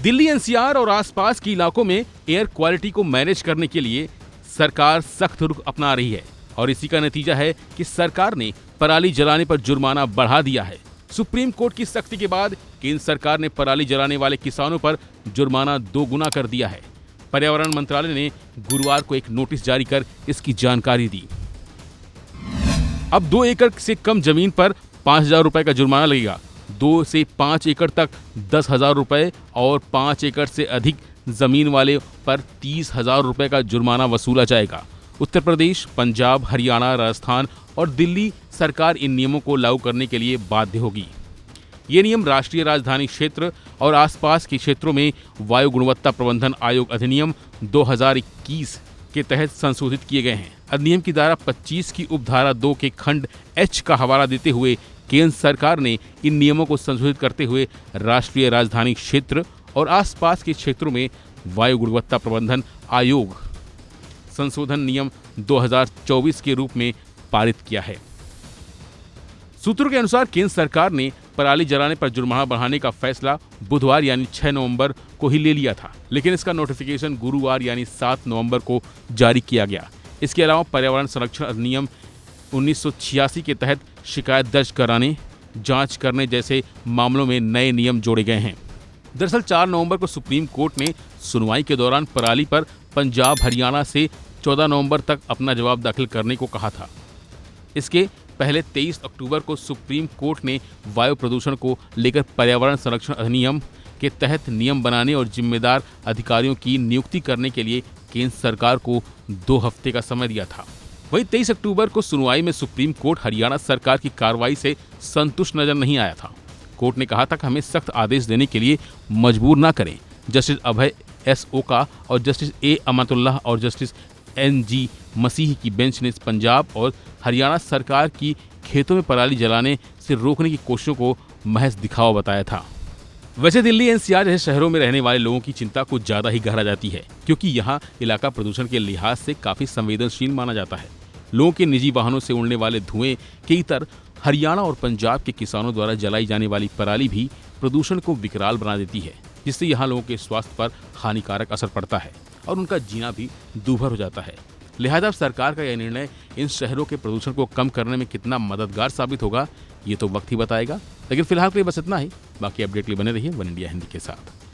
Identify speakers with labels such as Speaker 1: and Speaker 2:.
Speaker 1: Delhi NCR और आसपास के इलाकों में एयर क्वालिटी को मैनेज करने के लिए सरकार सख्त रुख अपना रही है और इसी का नतीजा है कि सरकार ने पराली जलाने पर जुर्माना बढ़ा दिया है। सुप्रीम कोर्ट की सख्ती के बाद केंद्र सरकार ने पराली जलाने वाले किसानों पर जुर्माना 2 गुना कर दिया है। पर्यावरण मंत्रालय ने गुरुवार को एक नोटिस जारी कर इसकी जानकारी दी। अब 2 एकड़ से कम जमीन पर 5,000 रुपए का जुर्माना लगेगा। 2 से 5 एकड़ तक 10,000 रुपए और 5 एकड़ से अधिक जमीन वाले पर 30,000 रुपए का जुर्माना वसूला जाएगा। उत्तर प्रदेश, पंजाब, हरियाणा, राजस्थान और दिल्ली सरकार इन नियमों को लागू करने के लिए बाध्य होगी। ये नियम राष्ट्रीय राजधानी क्षेत्र और आसपास के क्षेत्रों में वायु गुणवत्ता प्रबंधन आयोग अधिनियम 2021 के तहत संशोधित किए गए हैं। अधिनियम की धारा 25 की उपधारा 2 के खंड H का हवाला देते हुए केंद्र सरकार ने इन नियमों को संशोधित करते हुए राष्ट्रीय राजधानी क्षेत्र और आसपास के क्षेत्रों में वायु गुणवत्ता प्रबंधन आयोग संशोधन नियम 2024 के रूप में पारित किया है। सूत्रों के अनुसार केंद्र सरकार ने पराली जलाने पर जुर्माना बढ़ाने का फैसला बुधवार यानी 6 नवंबर को ही ले लिया था, लेकिन इसका नोटिफिकेशन गुरुवार यानी 7 नवंबर को जारी किया गया। इसके अलावा पर्यावरण संरक्षण अधिनियम 1986 के तहत शिकायत दर्ज कराने, जांच करने जैसे मामलों में नए नियम जोड़े गए हैं। दरअसल 4 नवंबर को सुप्रीम कोर्ट ने सुनवाई के दौरान पराली पर पंजाब, हरियाणा से 14 नवंबर तक अपना जवाब दाखिल करने को कहा था। इसके पहले 23 अक्टूबर को सुप्रीम कोर्ट ने वायु प्रदूषण को लेकर पर्यावरण संरक्षण अधिनियम के तहत नियम बनाने और जिम्मेदार अधिकारियों की नियुक्ति करने के लिए केंद्र सरकार को 2 हफ्ते का समय दिया था। वहीं 23 अक्टूबर को सुनवाई में सुप्रीम कोर्ट हरियाणा सरकार की कार्रवाई से संतुष्ट नजर नहीं आया था। कोर्ट ने कहा था कि हमें सख्त आदेश देने के लिए मजबूर न करें। जस्टिस अभय एस ओका और जस्टिस ए अमातुल्लाह और जस्टिस NG मसीह की बेंच ने पंजाब और हरियाणा सरकार की खेतों में पराली जलाने से रोकने की कोशिशों को महज दिखावा बताया था। वैसे दिल्ली NCR जैसे शहरों में रहने वाले लोगों की चिंता कुछ ज्यादा ही गहरा जाती है, क्योंकि यहाँ इलाका प्रदूषण के लिहाज से काफी संवेदनशील माना जाता है। लोगों के निजी वाहनों से उड़ने वाले धुएं के इतर हरियाणा और पंजाब के किसानों द्वारा जलाई जाने वाली पराली भी प्रदूषण को विकराल बना देती है, जिससे यहाँ लोगों के स्वास्थ्य पर हानिकारक असर पड़ता है और उनका जीना भी दूभर हो जाता है। लिहाजा सरकार का यह निर्णय इन शहरों के प्रदूषण को कम करने में कितना मददगार साबित होगा, ये तो वक्त ही बताएगा। लेकिन फिलहाल के लिए बस इतना ही। बाकी अपडेट के लिए बने रहिए वन इंडिया हिंदी के साथ।